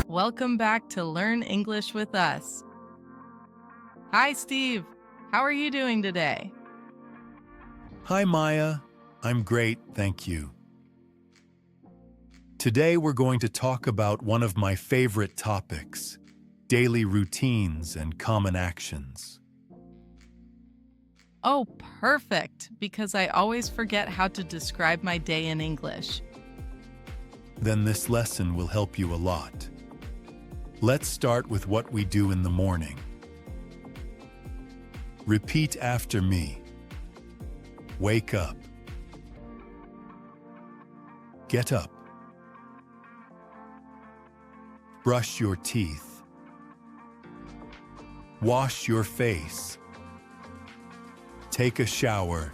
Welcome back to Learn English with us. Hi, Steve. How are you doing today? Hi, Maya. I'm great, thank you. Today we're going to talk about one of my favorite topics, daily routines and common actions. Oh, perfect, because I always forget how to describe my day in English. Then this lesson will help you a lot. Let's start with what we do in the morning. Repeat after me. Wake up. Get up. Brush your teeth. Wash your face. Take a shower.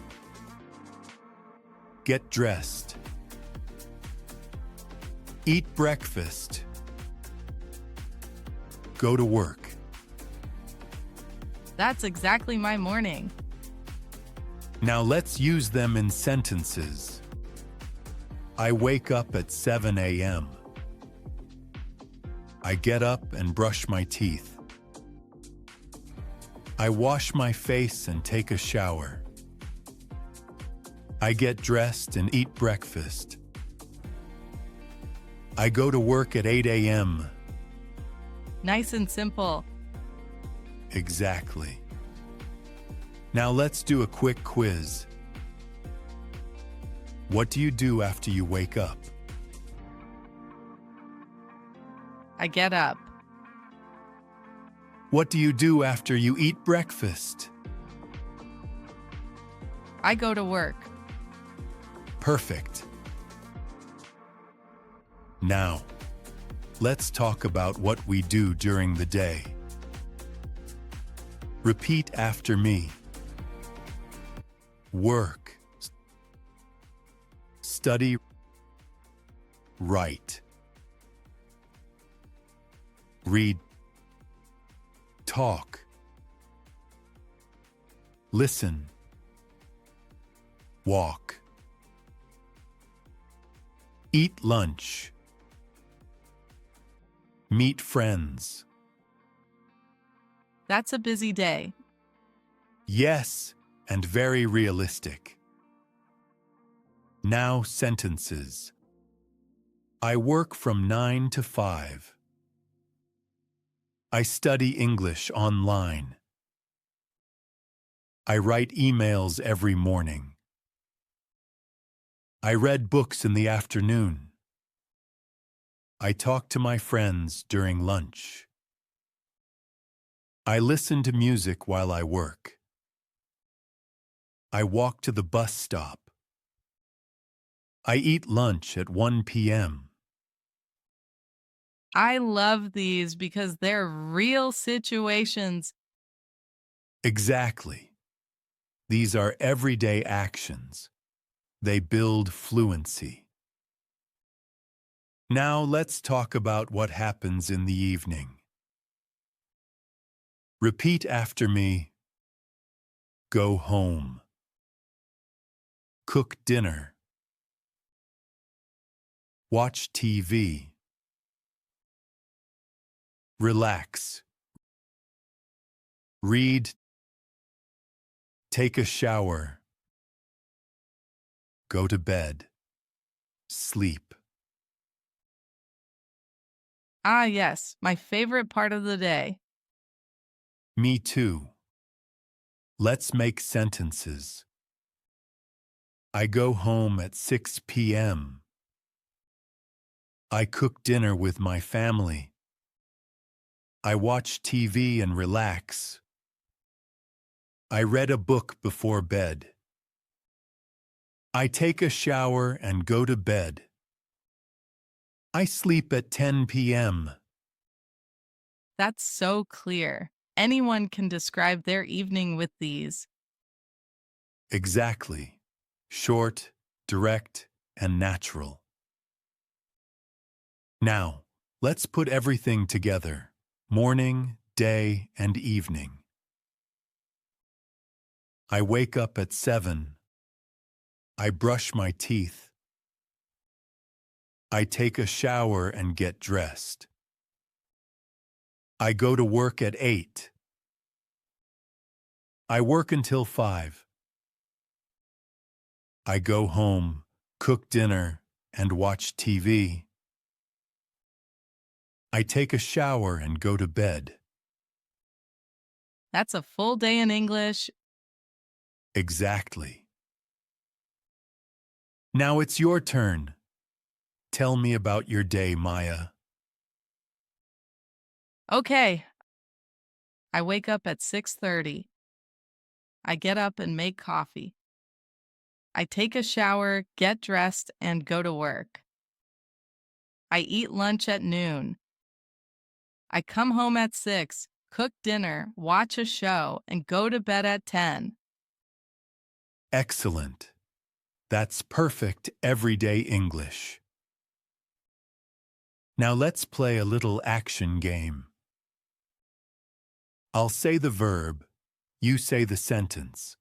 Get dressed. Eat breakfast. Go to work. That's exactly my morning. Now let's use them in sentences. I wake up at 7 a.m. I get up and brush my teeth. I wash my face and take a shower. I get dressed and eat breakfast. I go to work at 8 a.m. Nice and simple. Exactly. Now let's do a quick quiz. What do you do after you wake up? I get up. What do you do after you eat breakfast? I go to work. Perfect. Now, let's talk about what we do during the day. Repeat after me. Work. Study. Write. Read. Talk. Listen. Walk. Eat lunch. Meet friends. That's a busy day. Yes, and very realistic. Now sentences. I work from 9 to 5. I study English online. I write emails every morning. I read books in the afternoon. I talk to my friends during lunch. I listen to music while I work. I walk to the bus stop. I eat lunch at 1 p.m. I love these because they're real situations. Exactly. These are everyday actions. They build fluency. Now let's talk about what happens in the evening. Repeat after me. Go home. Cook dinner. Watch TV. Relax. Read. Take a shower. Go to bed. Sleep. Ah, yes, my favorite part of the day. Me too. Let's make sentences. I go home at 6 p.m. I cook dinner with my family. I watch TV and relax. I read a book before bed. I take a shower and go to bed. I sleep at 10 p.m. That's so clear. Anyone can describe their evening with these. Exactly. Short, direct, and natural. Now, let's put everything together. Morning, day, and evening. I wake up at 7. I brush my teeth. I take a shower and get dressed. I go to work at 8. I work until 5. I go home, cook dinner, and watch TV. I take a shower and go to bed. That's a full day in English. Exactly. Now it's your turn. Tell me about your day, Maya. Okay, I wake up at 6:30. I get up and make coffee. I take a shower, get dressed, and go to work. I eat lunch at noon. I come home at 6, cook dinner, watch a show, and go to bed at 10. Excellent. That's perfect everyday English. Now let's play a little action game. I'll say the verb, you say the sentence.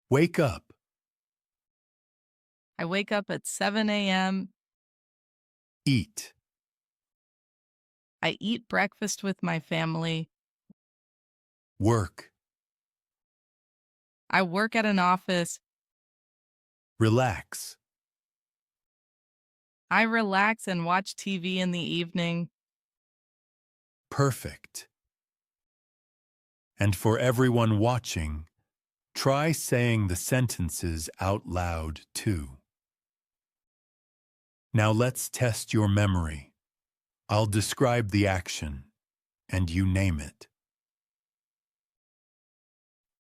Wake up, I wake up at 7 a.m. eat, I eat breakfast with my family. work, I work at an office. relax. I relax and watch TV in the evening. Perfect. And for everyone watching, try saying the sentences out loud too. Now let's test your memory. I'll describe the action, and you name it.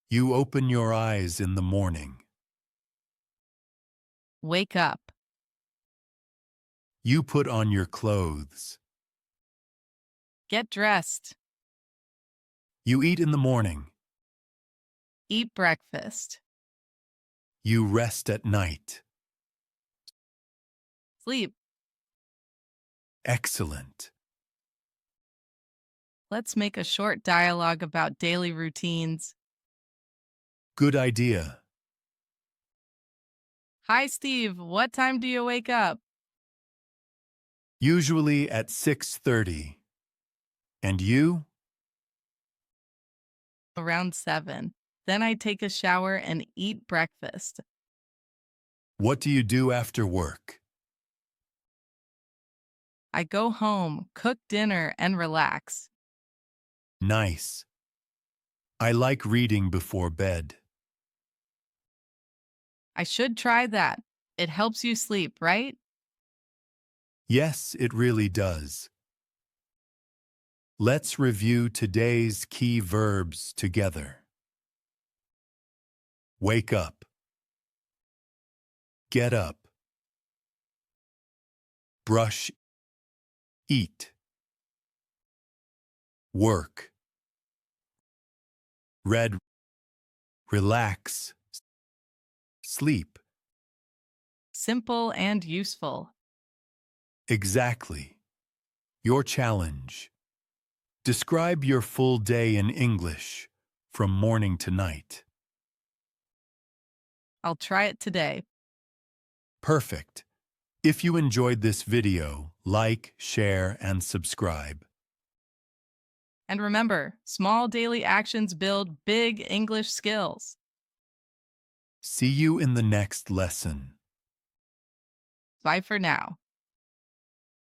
You open your eyes in the morning. Wake up. You put on your clothes. Get dressed. You eat in the morning. Eat breakfast. You rest at night. Sleep. Excellent. Let's make a short dialogue about daily routines. Good idea. Hi, Steve. What time do you wake up? Usually at 6:30. And you? Around 7. Then I take a shower and eat breakfast. What do you do after work? I go home, cook dinner, and relax. Nice. I like reading before bed. I should try that. It helps you sleep, right? Yes, it really does. Let's review today's key verbs together. Wake up. Get up. Brush. Eat. Work. Read. Relax. Sleep. Simple and useful. Exactly. Your challenge. Describe your full day in English from morning to night. I'll try it today. Perfect. If you enjoyed this video, like, share, and subscribe. And remember, small daily actions build big English skills. See you in the next lesson. Bye for now.